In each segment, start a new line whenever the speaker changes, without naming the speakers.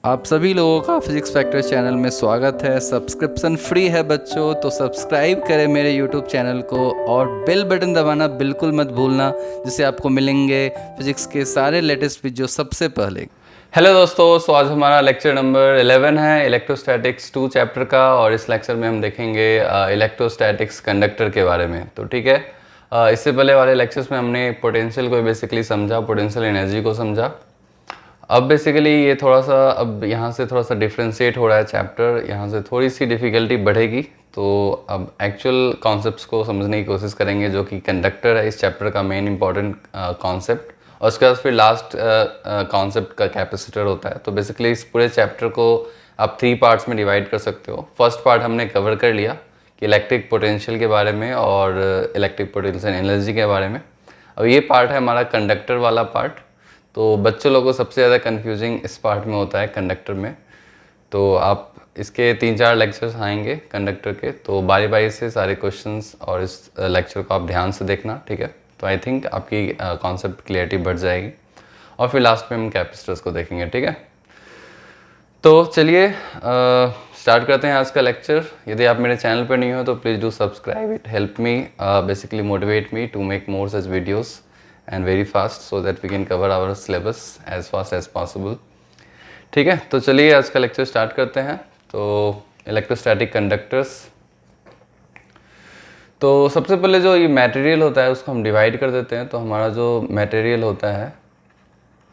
आप सभी लोगों का फिजिक्स फैक्टर चैनल में स्वागत है। सब्सक्रिप्शन फ्री है बच्चों, तो सब्सक्राइब करें मेरे यूट्यूब चैनल को और बेल बटन दबाना बिल्कुल मत भूलना, जिससे आपको मिलेंगे फिजिक्स के सारे लेटेस्ट वीडियो सबसे पहले। हेलो दोस्तों, आज हमारा लेक्चर नंबर 11 है इलेक्ट्रोस्टैटिक्स 2 चैप्टर का, और इस लेक्चर में हम देखेंगे इलेक्ट्रोस्टैटिक्स कंडक्टर के बारे में। तो ठीक है, इससे पहले वाले लेक्चर्स में हमने पोटेंशियल को बेसिकली समझा, पोटेंशियल एनर्जी को समझा। अब बेसिकली ये थोड़ा सा, अब यहाँ से थोड़ा सा डिफ्रेंशिएट हो रहा है चैप्टर, यहाँ से थोड़ी सी डिफ़िकल्टी बढ़ेगी। तो अब एक्चुअल कॉन्सेप्ट्स को समझने की कोशिश करेंगे, जो कि कंडक्टर है इस चैप्टर का मेन इंपॉर्टेंट कॉन्सेप्ट, और उसके बाद फिर लास्ट कॉन्सेप्ट का कैपेसिटर होता है। तो बेसिकली इस पूरे चैप्टर को आप 3 पार्ट्स में डिवाइड कर सकते हो। फर्स्ट पार्ट हमने कवर कर लिया कि इलेक्ट्रिक पोटेंशियल के बारे में और इलेक्ट्रिक पोटेंशियल एनर्जी के बारे में। अब ये पार्ट है हमारा कंडक्टर वाला पार्ट। तो बच्चों लोगों को सबसे ज़्यादा कंफ्यूजिंग इस पार्ट में होता है कंडक्टर में। तो आप इसके 3-4 लेक्चर्स आएंगे कंडक्टर के, तो बारी बारी से सारे क्वेश्चंस और इस लेक्चर को आप ध्यान से देखना, ठीक है। तो आई थिंक आपकी कॉन्सेप्ट क्लियरिटी बढ़ जाएगी, और फिर लास्ट में हम कैपेसिटर्स को देखेंगे, ठीक है। तो चलिए स्टार्ट करते हैं आज का लेक्चर। यदि आप मेरे चैनल पर नहीं हो तो please do subscribe, it help me basically motivate me to make more such videos and very fast, so that we can cover our syllabus as fast as possible। ठीक है, तो चलिए आज का लेक्चर स्टार्ट करते हैं। तो इलेक्ट्रोस्टैटिक कंडक्टर्स, तो सबसे पहले जो ये मटेरियल होता है उसको हम डिवाइड कर देते हैं। तो हमारा जो मटेरियल होता है,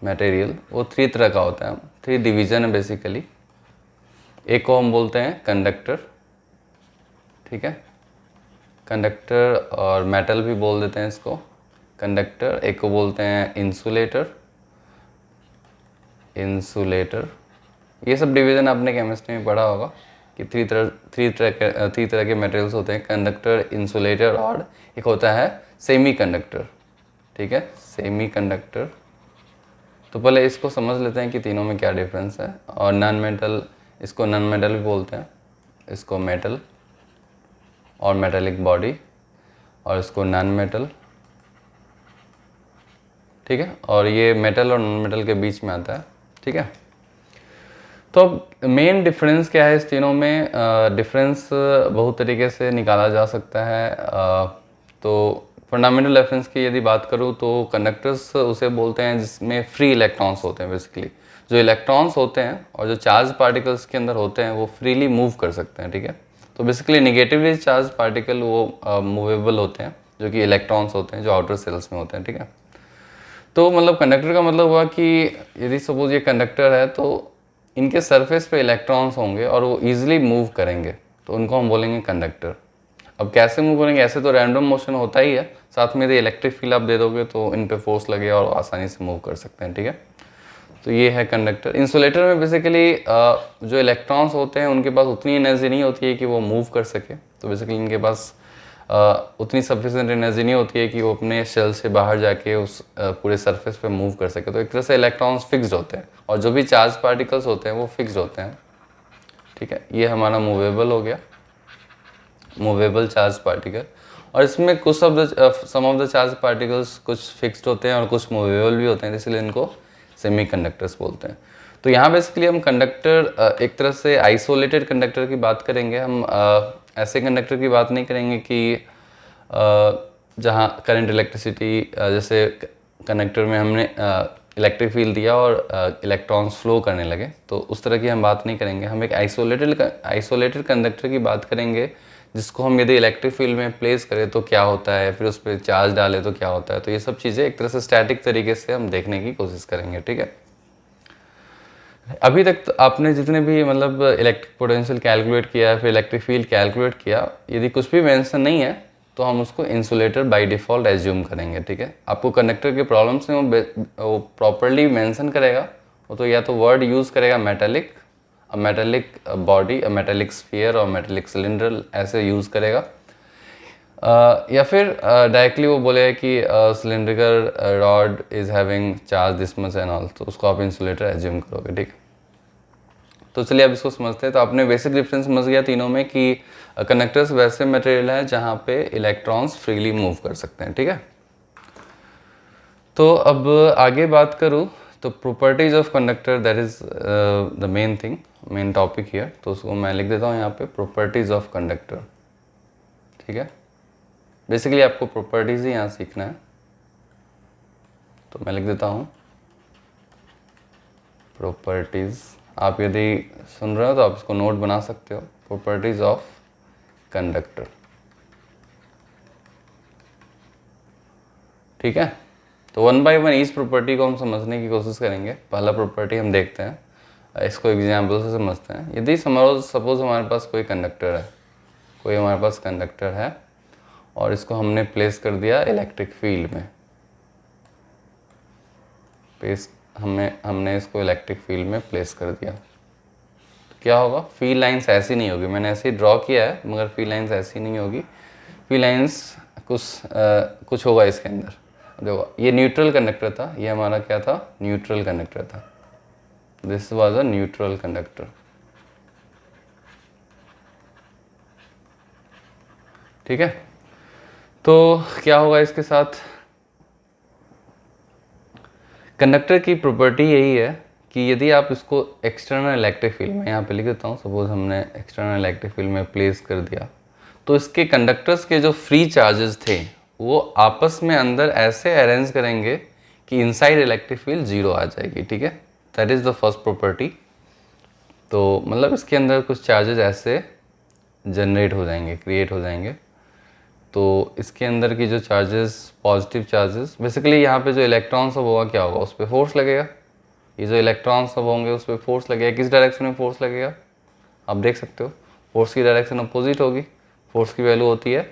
मटेरियल वो 3 तरह का होता है, 3 डिवीज़न है बेसिकली। एक को हम बोलते हैं कंडक्टर, ठीक है, कंडक्टर, और मेटल भी बोल देते हैं इसको कंडक्टर। एक को बोलते हैं इंसुलेटर, इंसुलेटर। ये सब डिवीज़न आपने केमिस्ट्री में पढ़ा होगा कि 3 तरह के मटेरियल्स होते हैं, कंडक्टर, इंसुलेटर, और एक होता है सेमी कंडक्टर, ठीक है, सेमी कंडक्टर। तो पहले इसको समझ लेते हैं कि तीनों में क्या डिफरेंस है। और नॉन मेटल, इसको नॉन मेटल भी बोलते हैं, इसको मेटल और मेटेलिक बॉडी, और इसको नॉन मेटल, ठीक है। और ये मेटल और नॉन मेटल के बीच में आता है, ठीक है। तो अब मेन डिफरेंस क्या है इस तीनों में? डिफरेंस बहुत तरीके से निकाला जा सकता है। तो फंडामेंटल डिफरेंस की यदि बात करूँ तो कंडक्टर्स उसे बोलते हैं जिसमें फ्री इलेक्ट्रॉन्स होते हैं। बेसिकली जो इलेक्ट्रॉन्स होते हैं और जो चार्ज पार्टिकल्स के अंदर होते हैं वो फ्रीली मूव कर सकते हैं, ठीक है। तो बेसिकली निगेटिवली चार्ज पार्टिकल वो मूवेबल होते हैं, जो कि इलेक्ट्रॉन्स होते हैं, जो आउटर सेल्स में होते हैं, ठीक है। तो मतलब कंडक्टर का मतलब हुआ कि यदि सपोज ये कंडक्टर है तो इनके सरफेस पे इलेक्ट्रॉन्स होंगे और वो ईजिली मूव करेंगे, तो उनको हम बोलेंगे कंडक्टर। अब कैसे मूव करेंगे? ऐसे तो रैंडम मोशन होता ही है, साथ में यदि इलेक्ट्रिक फील्ड आप दे दोगे तो इन पे फोर्स लगे और आसानी से मूव कर सकते हैं, ठीक है। तो ये है कंडक्टर। इंसुलेटर में बेसिकली जो इलेक्ट्रॉन्स होते हैं उनके पास उतनी एनर्जी नहीं होती है कि वो मूव कर सके। तो बेसिकली इनके पास उतनी सफिशिएंट एनर्जी नहीं होती है कि वो अपने शेल से बाहर जाके उस पूरे सरफेस पे मूव कर सके। तो एक तरह से इलेक्ट्रॉन्स फिक्स्ड होते हैं, और जो भी चार्ज पार्टिकल्स होते हैं वो फिक्स्ड होते हैं, ठीक है। ये हमारा मूवेबल हो गया, मूवेबल चार्ज पार्टिकल। और इसमें कुछ सम ऑफ द चार्ज पार्टिकल्स कुछ फिक्स्ड होते हैं और कुछ मूवेबल भी होते हैं, इसलिए इनको सेमी कंडक्टर्स बोलते हैं। तो यहाँ बेसिकली हम कंडक्टर एक तरह से आइसोलेटेड कंडक्टर की बात करेंगे। हम ऐसे कंडक्टर की बात नहीं करेंगे कि जहाँ करंट इलेक्ट्रिसिटी, जैसे कंडक्टर में हमने इलेक्ट्रिक फील्ड दिया और इलेक्ट्रॉन्स फ्लो करने लगे, तो उस तरह की हम बात नहीं करेंगे। हम एक आइसोलेटेड कंडक्टर की बात करेंगे, जिसको हम यदि इलेक्ट्रिक फील्ड में प्लेस करें तो क्या होता है, फिर उस पर चार्ज डालें तो क्या होता है। तो ये सब चीज़ें एक तरह से स्टैटिक तरीके से हम देखने की कोशिश करेंगे, ठीक है। अभी तक तो आपने जितने भी मतलब इलेक्ट्रिक पोटेंशियल कैलकुलेट किया है, फिर इलेक्ट्रिक फील्ड कैलकुलेट किया, यदि कुछ भी मेंशन नहीं है तो हम उसको इंसुलेटर बाय डिफ़ॉल्ट एज्यूम करेंगे, ठीक है। आपको कंडक्टर के प्रॉब्लम्स में वो प्रॉपरली मेंशन करेगा, वो तो या तो वर्ड यूज़ करेगा metallic, a metallic body, a metallic sphere और मेटेलिक सिलेंडर, ऐसे यूज़ करेगा। या फिर डायरेक्टली वो बोलेगा कि cylindrical rod is having charge this much and all, तो उसको आप इंसुलेटर एज्यूम करोगे, ठीक है। तो चलिए अब इसको समझते हैं। तो आपने बेसिक डिफरेंस समझ गया तीनों में कि कंडक्टर्स वैसे मटेरियल है जहाँ पे इलेक्ट्रॉन्स फ्रीली मूव कर सकते हैं, ठीक है। तो अब आगे बात करूँ तो properties of conductor, that is the main thing, main topic here. तो उसको मैं लिख देता हूँ यहाँ पे, प्रॉपर्टीज ऑफ कंडक्टर। ठीक है, बेसिकली आपको प्रॉपर्टीज ही यहाँ सीखना है। तो मैं लिख देता हूँ प्रॉपर्टीज। आप यदि सुन रहे हो तो आप इसको नोट बना सकते हो, प्रॉपर्टीज ऑफ कंडक्टर। ठीक है, तो one by one each property को हम समझने की कोशिश करेंगे। पहला प्रॉपर्टी हम देखते हैं, इसको एग्जाम्पल से समझते हैं। यदि सपोज हमारे पास कोई कंडक्टर है, कोई हमारे पास कंडक्टर है और इसको हमने प्लेस कर दिया इलेक्ट्रिक फील्ड में, हमने इसको इलेक्ट्रिक फील्ड में प्लेस कर दिया, तो क्या होगा? फील्ड लाइंस ऐसी नहीं होगी, मैंने ऐसे ही ड्रॉ किया है मगर फील्ड लाइंस ऐसी नहीं होगी। फील्ड लाइंस कुछ होगा इसके अंदर। देखो, ये न्यूट्रल कंडक्टर था, ये हमारा क्या था? न्यूट्रल कंडक्टर था। This was a neutral conductor. ठीक है, तो क्या होगा इसके साथ? कंडक्टर की प्रॉपर्टी यही है कि यदि आप इसको एक्सटर्नल इलेक्ट्रिक फील्ड में, यहाँ पे लिख देता हूँ, सपोज हमने एक्सटर्नल इलेक्ट्रिक फील्ड में प्लेस कर दिया, तो इसके कंडक्टर्स के जो फ्री चार्जेस थे वो आपस में अंदर ऐसे अरेंज करेंगे कि इनसाइड इलेक्ट्रिक फील्ड जीरो आ जाएगी। ठीक है, that is the first property. तो मतलब इसके अंदर कुछ चार्जेस ऐसे जनरेट हो जाएंगे, क्रिएट हो जाएंगे। तो इसके अंदर की जो चार्जेस, पॉजिटिव चार्जेस, बेसिकली यहाँ पे जो इलेक्ट्रॉन सब होगा क्या होगा? उस पर फोर्स लगेगा। ये जो इलेक्ट्रॉन सब होंगे उस पर फोर्स लगेगा। किस डायरेक्शन में फोर्स लगेगा? आप देख सकते हो, फोर्स की डायरेक्शन अपोजिट होगी। फोर्स की वैल्यू होती है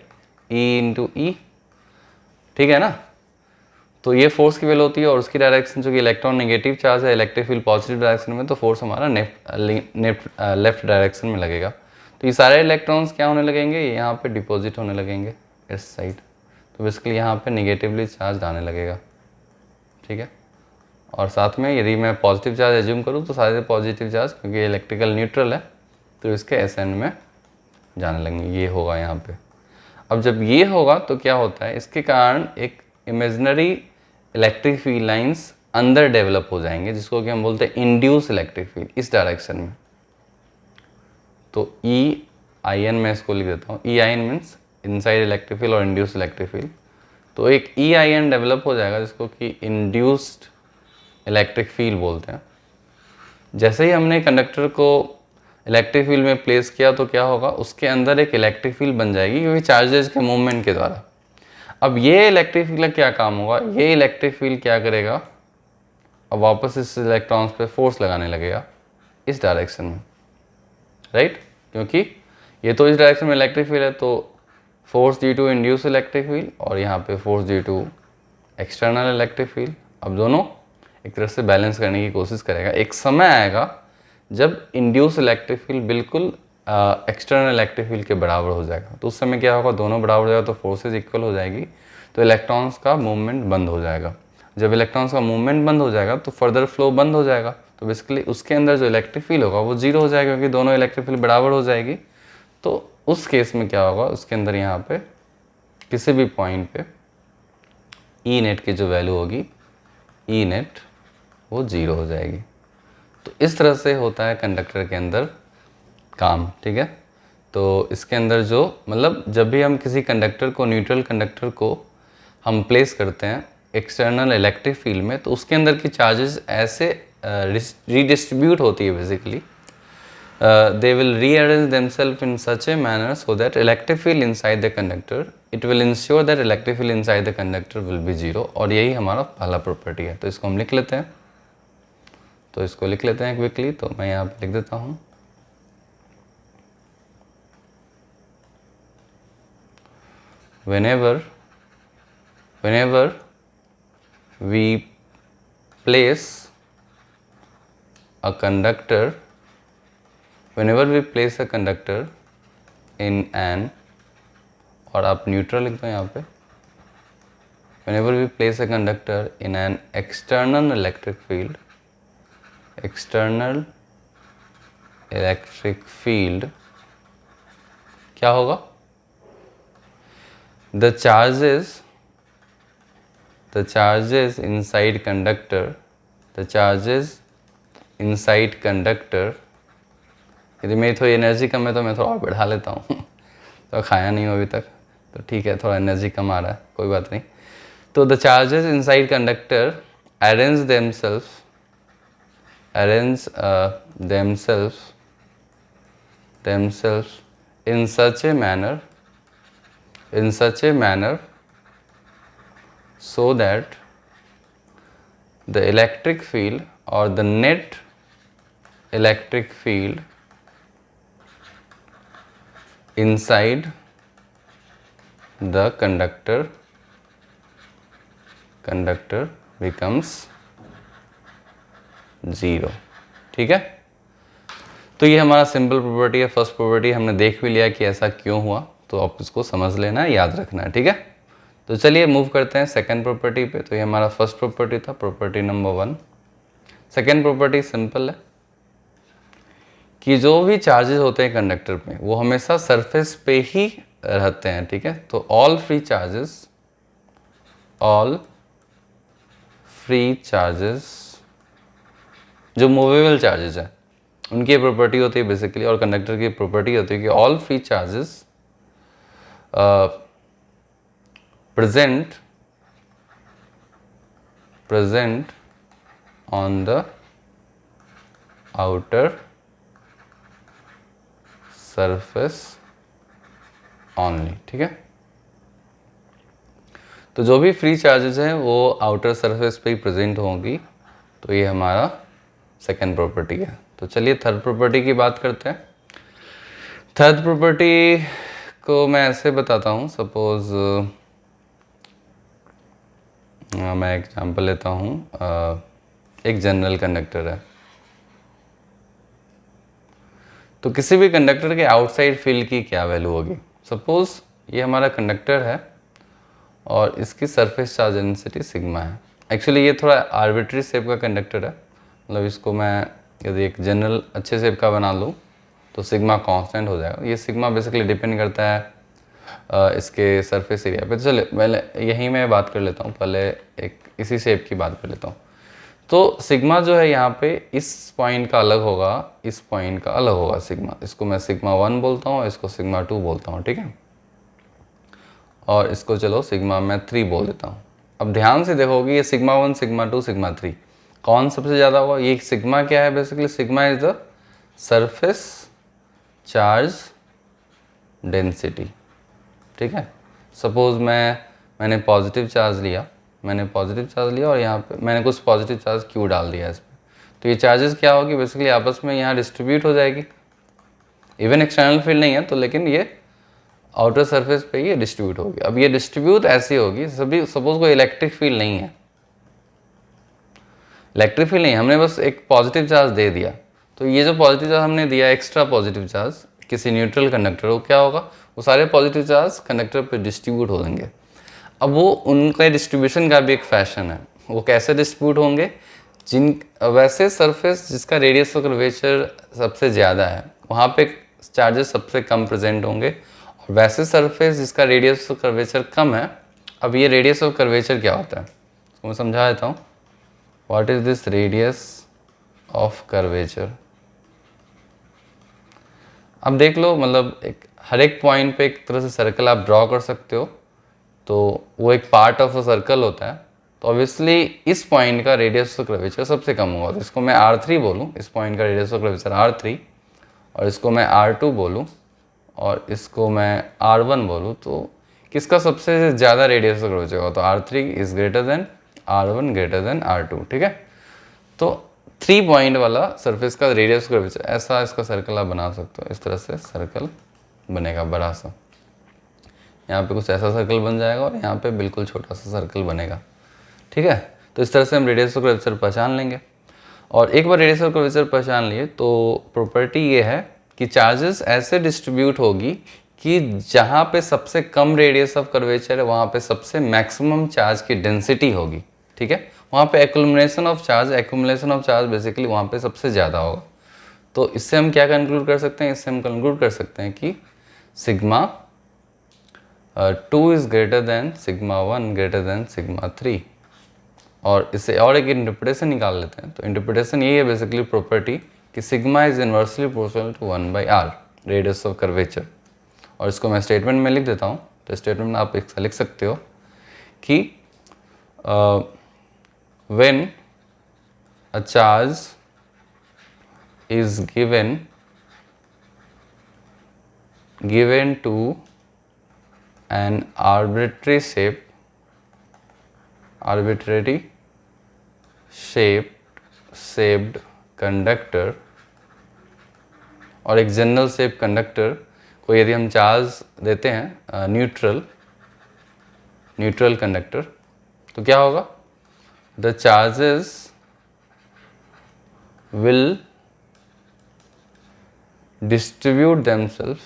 E इंटू ई। ठीक है ना, तो ये फोर्स की वैल्यू होती है और उसकी डायरेक्शन, जो कि इलेक्ट्रॉन नेगेटिव चार्ज है, इलेक्ट्रिक फील्ड पॉजिटिव डायरेक्शन में, तो फोर्स हमारा लेफ्ट डायरेक्शन में लगेगा। तो ये सारे इलेक्ट्रॉन्स क्या होने लगेंगे? यहाँ पे डिपॉजिट होने लगेंगे इस साइड। तो बेसिकली यहाँ पे नेगेटिवली चार्ज आने लगेगा। ठीक है, और साथ में यदि मैं पॉजिटिव चार्ज एज्यूम करूँ तो सारे पॉजिटिव चार्ज, क्योंकि इलेक्ट्रिकल न्यूट्रल है, तो इसके एस एन में जाने लगेंगे। ये होगा यहाँ पे। अब जब ये होगा तो क्या होता है? इसके कारण एक इमेजिनरी इलेक्ट्रिक फील्ड लाइंस अंदर डेवलप हो जाएंगे, जिसको कि हम बोलते हैं इंड्यूस इलेक्ट्रिक फील्ड, इस डायरेक्शन में। तो ई आई एन में इसको लिख देता हूँ। E I N means inside electric field और इंड्यूस इलेक्ट्रिक फील्ड। तो एक ई आई एन डेवलप हो जाएगा, जिसको कि इंड्यूस्ड इलेक्ट्रिक फील्ड बोलते हैं। जैसे ही हमने कंडक्टर को इलेक्ट्रिक फील्ड में प्लेस किया तो क्या होगा? उसके अंदर एक इलेक्ट्रिक फील्ड बन जाएगी, क्योंकि चार्जेस के मूवमेंट के द्वारा। अब ये इलेक्ट्रिक फील्ड का क्या काम होगा? ये इलेक्ट्रिक फील्ड क्या करेगा? अब वापस इस इलेक्ट्रॉन्स पे फोर्स लगाने लगेगा इस डायरेक्शन में, राइट? क्योंकि ये तो इस डायरेक्शन में इलेक्ट्रिक फील्ड है, तो force due to induce electric field और यहाँ पे force due to external electric field. अब दोनों एक तरह से बैलेंस करने की कोशिश करेगा। एक समय आएगा जब इंड्यूस इलेक्ट्रिक फील्ड बिल्कुल एक्सटर्नल इलेक्ट्रिक फील्ड के बराबर हो जाएगा। तो उस समय क्या होगा? दोनों बराबर हो जाएगा, तो फोर्सेज इक्वल हो जाएगी, तो इलेक्ट्रॉन्स का मूवमेंट बंद हो जाएगा। जब इलेक्ट्रॉन्स का मूवमेंट बंद हो जाएगा तो फर्दर फ्लो बंद हो जाएगा। तो बेसिकली उसके अंदर जो इलेक्ट्रिक फील्ड होगा वो जीरो हो जाएगा, क्योंकि दोनों इलेक्ट्रिक फील्ड बराबर हो जाएगी। तो उस केस में क्या होगा? उसके अंदर यहाँ पे किसी भी पॉइंट पे ई नेट की जो वैल्यू होगी, ई नेट, वो जीरो हो जाएगी। तो इस तरह से होता है कंडक्टर के अंदर काम। ठीक है, तो इसके अंदर जो मतलब जब भी हम किसी कंडक्टर को, न्यूट्रल कंडक्टर को हम प्लेस करते हैं एक्सटर्नल इलेक्ट्रिक फील्ड में, तो उसके अंदर की चार्जेस ऐसे रीडिस्ट्रीब्यूट होती है। Basically they will rearrange themselves in such a manner so that electric field inside the conductor, it will ensure that electric field inside the conductor will be zero। और यही हमारा पहला प्रॉपर्टी है। तो इसको हम लिख लेते हैं, तो इसको लिख लेते हैं क्विकली। तो मैं यहाँ पे लिख देता हूँ, whenever we place a conductor, whenever we place a conductor in an, और आप न्यूट्रल लिख दो यहाँ पे, whenever we place a conductor in an external electric field, external electric field, क्या होगा? The charges inside conductor the charges inside conductor, यदि मेरी थोड़ी एनर्जी कम है तो मैं थोड़ा और बढ़ा लेता हूँ तो खाया नहीं हो अभी तक, तो ठीक है, थोड़ा एनर्जी कम आ रहा है, कोई बात नहीं। तो the charges inside conductor arrange themselves in such a manner so that the electric field or the net electric field inside the conductor becomes 0। ठीक है, तो ये हमारा सिंपल प्रॉपर्टी है। फर्स्ट प्रॉपर्टी हमने देख भी लिया कि ऐसा क्यों हुआ, तो आप इसको समझ लेना है, याद रखना है। ठीक है, तो चलिए मूव करते हैं सेकंड प्रॉपर्टी पे। तो ये हमारा फर्स्ट प्रॉपर्टी था, property number 1। Second property simple है कि जो भी चार्जेस होते हैं कंडक्टर में वो हमेशा सरफेस पे ही रहते हैं। ठीक है, तो ऑल फ्री चार्जेस जो मूवेबल चार्जेस है उनकी प्रॉपर्टी होती है बेसिकली, और कंडक्टर की प्रॉपर्टी होती है कि all free charges present on the outer surface only। ठीक है, तो जो भी फ्री चार्जेस हैं वो आउटर सरफेस पे ही प्रेजेंट होंगी, तो ये हमारा सेकंड प्रॉपर्टी है। तो चलिए थर्ड प्रॉपर्टी की बात करते हैं। थर्ड प्रॉपर्टी को मैं ऐसे बताता हूँ, सपोज मैं एग्जांपल लेता हूँ, एक जनरल कंडक्टर है, तो किसी भी कंडक्टर के आउटसाइड फील्ड की क्या वैल्यू होगी। सपोज ये हमारा कंडक्टर है और इसकी सरफेस चार्ज डेंसिटी सिग्मा है। एक्चुअली ये थोड़ा आर्बिट्री शेप का कंडक्टर है, मतलब इसको मैं यदि एक जनरल अच्छे शेप का बना लूँ तो सिग्मा कांस्टेंट हो जाएगा। ये सिग्मा बेसिकली डिपेंड करता है इसके सरफेस एरिया पे। तो चलिए पहले यहीं मैं बात कर लेता हूँ, पहले एक इसी शेप की बात कर लेता हूँ। तो सिग्मा जो है यहाँ पे इस पॉइंट का अलग होगा, इस पॉइंट का अलग होगा सिग्मा। इसको मैं सिग्मा 1 बोलता हूँ, इसको सिग्मा 2 बोलता हूँ। ठीक है, और इसको चलो सिग्मा मैं 3 बोल देता हूँ। अब ध्यान से देखोगे ये सिग्मा 1, सिग्मा 2, सिग्मा 3 कौन सबसे ज़्यादा होगा। ये सिग्मा क्या है, basically sigma is the surface charge density. ठीक है, सपोज मैंने पॉजिटिव चार्ज लिया, और यहाँ पे मैंने कुछ पॉजिटिव चार्ज क्यू डाल दिया इस पर, तो ये चार्जेस क्या होगी, बेसिकली आपस में यहाँ डिस्ट्रीब्यूट हो जाएगी। इवन एक्सटर्नल फील्ड नहीं है तो, लेकिन ये आउटर सरफेस पे ये डिस्ट्रीब्यूट होगी। अब ये डिस्ट्रीब्यूट ऐसी होगी, सभी सपोज कोई इलेक्ट्रिक फील्ड नहीं है, हमने बस एक पॉजिटिव चार्ज दे दिया, तो ये जो पॉजिटिव चार्ज हमने दिया, एक्स्ट्रा पॉजिटिव चार्ज किसी न्यूट्रल कंडक्टर को, क्या होगा, वो सारे पॉजिटिव चार्ज कंडक्टर पे डिस्ट्रीब्यूट हो जाएंगे। अब वो उनका डिस्ट्रीब्यूशन का भी एक फैशन है, वो कैसे डिस्ट्रीब्यूट होंगे, वैसे सरफेस जिसका रेडियस ऑफ कर्वेचर सबसे ज़्यादा है वहाँ पे चार्जेस सबसे कम प्रेजेंट होंगे, और वैसे सरफेस जिसका रेडियस ऑफ कर्वेचर कम है। अब ये रेडियस ऑफ कर्वेचर क्या होता है, तो मैं समझा देता हूँ। What is this radius of curvature. अब देख लो, मतलब हर एक पॉइंट पे एक तरह से सर्कल आप ड्रॉ कर सकते हो, तो वो एक पार्ट ऑफ अ सर्कल होता है। तो ऑब्वियसली इस पॉइंट का रेडियस ऑफ कर्वेचर सबसे कम होगा, तो इसको मैं R3 बोलूँ, इस पॉइंट का रेडियस ऑफ कर्वेचर R3, और इसको मैं R2 बोलूँ, और इसको मैं R1 बोलूँ, तो किसका सबसे ज़्यादा रेडियस ऑफ कर्वेचर होगा, तो R3 is greater than R1 greater than R2। ठीक है, तो 3 पॉइंट वाला सरफेस का रेडियस कर्वेचर, ऐसा इसका सर्कल आप बना सकते हो। इस तरह से सर्कल बनेगा बड़ा सा, यहाँ पे कुछ ऐसा सर्कल बन जाएगा और यहाँ पे बिल्कुल छोटा सा सर्कल बनेगा। ठीक है, तो इस तरह से हम रेडियस कर्वेचर पहचान लेंगे। और एक बार रेडियस कर्वेचर पहचान लिए तो प्रॉपर्टी ये है कि चार्जेस ऐसे डिस्ट्रीब्यूट होगी कि जहाँ पे सबसे कम रेडियस ऑफ कर्वेचर है वहाँ पे सबसे मैक्सिमम चार्ज की डेंसिटी होगी। ठीक है, वहाँ पे एक्यूमुलेशन ऑफ चार्ज बेसिकली वहाँ पे सबसे ज़्यादा होगा। तो इससे हम क्या कंक्लूड कर सकते हैं, इससे हम कंक्लूड कर सकते हैं कि sigma 2 is greater than sigma 1 greater than sigma 3, और इससे और एक इंटरप्रिटेशन निकाल लेते हैं। तो इंटरप्रिटेशन यही है बेसिकली प्रॉपर्टी कि sigma is inversely proportional to 1/r radius of curvature. और इसको मैं स्टेटमेंट में लिख देता हूँ। तो स्टेटमेंट में आप लिख सकते हो कि when a charge is given to an arbitrary shaped conductor और एक जनरल शेप कंडक्टर को यदि हम चार्ज देते हैं न्यूट्रल कंडक्टर, तो क्या होगा? The charges will distribute themselves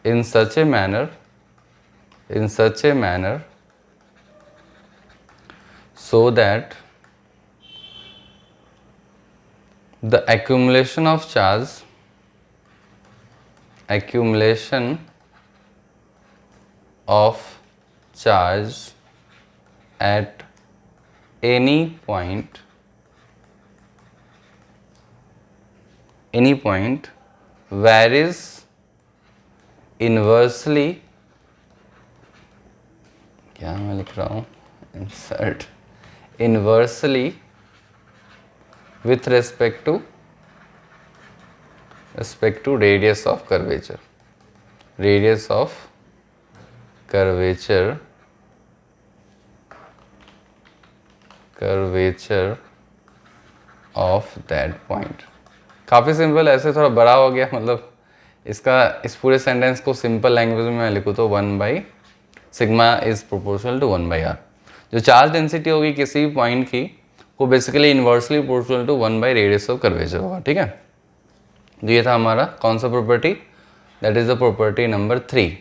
in such a manner so that the accumulation of charge at any point varies inversely, क्या मैं लिख रहा हूँ, insert inversely with respect to radius of curvature of that point। काफ़ी simple, ऐसे थोड़ा बड़ा हो गया, मतलब इस पूरे सेंटेंस को सिंपल लैंग्वेज में मैं लिखूँ तो 1 sigma is proportional to 1/r। जो चार्ज डेंसिटी होगी किसी भी पॉइंट की वो basically inversely proportional to 1 radius of curvature होगा। ठीक है, तो ये था हमारा कौन सा property? That is the property number 3,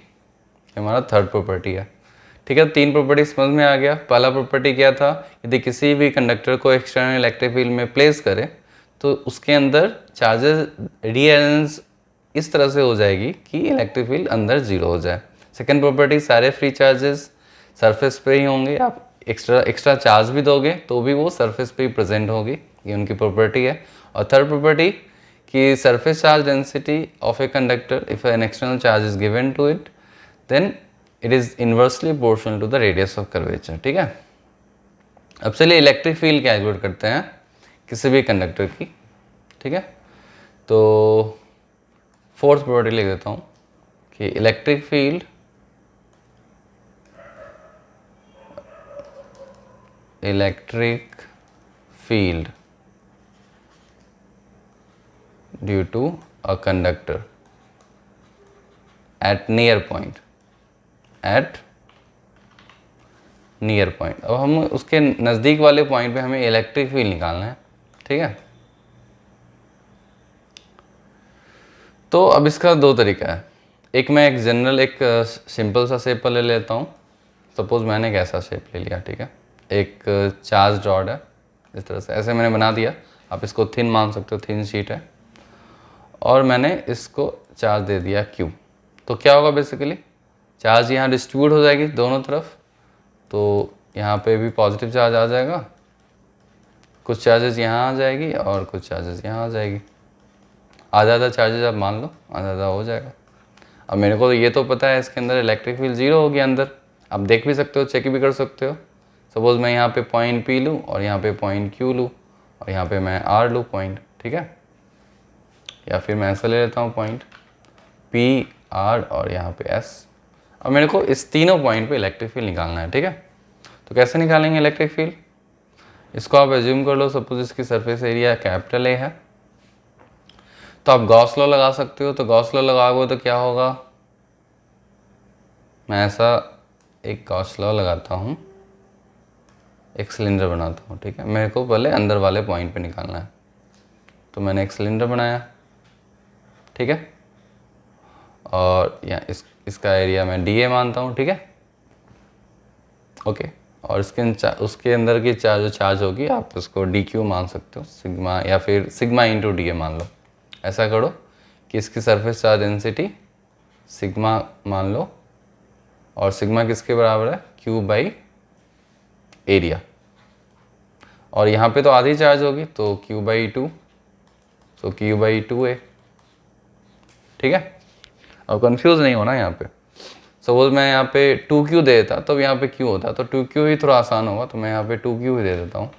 हमारा थर्ड प्रॉपर्टी है। ठीक है, 3 प्रॉपर्टी समझ में आ गया। पहला प्रॉपर्टी क्या था? यदि किसी भी कंडक्टर को एक्सटर्नल इलेक्ट्रिक फील्ड में प्लेस करें तो उसके अंदर चार्जेस रीअरेंज इस तरह से हो जाएगी कि इलेक्ट्रिक फील्ड अंदर जीरो हो जाए। सेकेंड प्रॉपर्टी, सारे फ्री चार्जेस सरफेस पे ही होंगे, आप एक्स्ट्रा चार्ज भी दोगे तो भी वो सरफेस पे ही प्रेजेंट होगी, ये उनकी प्रॉपर्टी है। और थर्ड प्रॉपर्टी कि surface charge density of a conductor if an external charge is given to it then it is inversely proportional to the radius of curvature. ठीक है, अब चलिए इलेक्ट्रिक फील्ड कैलकुलेट करते हैं किसी भी कंडक्टर की। ठीक है, तो फोर्थ प्रॉपर्टी लिख देता हूँ कि electric field due to a conductor at near point अब हम उसके नज़दीक वाले पॉइंट पे हमें इलेक्ट्रिक फील्ड निकालना है। ठीक है, तो अब इसका 2 तरीका है। एक मैं एक जनरल एक सिंपल सा शेप ले लेता हूँ। सपोज मैंने एक ऐसा शेप ले लिया। ठीक है, एक चार्ज रॉड है इस तरह से, ऐसे मैंने बना दिया। आप इसको थिन मान सकते हो, थिन शीट है, और मैंने इसको चार्ज दे दिया Q। तो क्या होगा? बेसिकली चार्ज यहाँ डिस्ट्रीब्यूट हो जाएगी दोनों तरफ, तो यहाँ पे भी पॉजिटिव चार्ज आ जाएगा, कुछ चार्जेस यहाँ आ जाएगी और कुछ चार्जेस यहाँ आ जाएगी। आधा चार्जेस आप मान लो, आधा हो जाएगा। अब मेरे को ये तो पता है इसके अंदर इलेक्ट्रिक फील्ड जीरो होगी अंदर, आप देख भी सकते हो, चेक भी कर सकते हो। सपोज मैं यहाँ पे पॉइंट P लूँ और यहाँ पे पॉइंट Q लूँ और यहाँ पे मैं R लूँ पॉइंट। ठीक है, या फिर मैं ऐसा ले लेता हूँ पॉइंट P R और यहाँ पे S। अब मेरे को इस तीनों पॉइंट पे इलेक्ट्रिक फील्ड निकालना है। ठीक है, तो कैसे निकालेंगे इलेक्ट्रिक फील्ड? इसको आप एज्यूम कर लो, सपोज इसकी सरफेस एरिया कैपिटल A है, तो आप गॉस लॉ लगा सकते हो। तो गॉस लॉ लगाओगे तो क्या होगा? मैं ऐसा एक गॉस लॉ लगाता हूँ, एक सिलेंडर बनाता हूँ। ठीक है, मेरे को पहले अंदर वाले पॉइंट पे निकालना है, तो मैंने एक सिलेंडर बनाया। ठीक है, और यहाँ इसका एरिया मैं DA मानता हूँ। ठीक है, ओके, और उसके अंदर की जो चार्ज होगी आप उसको DQ मान सकते हो, सिग्मा, या फिर सिग्मा इंटू DA मान लो। ऐसा करो कि इसकी सरफेस चार्ज डेंसिटी सिग्मा मान लो और सिग्मा किसके बराबर है, क्यू बाई एरिया। और यहाँ पे तो आधी चार्ज होगी तो Q by two, so Q by two A. ठीक है, और कंफ्यूज नहीं होना यहाँ पे। सपोज मैं यहाँ पे 2Q दे देता तो यहाँ पे Q होता, तो 2Q ही थोड़ा आसान होगा, तो मैं यहाँ पे 2Q ही दे देता हूँ।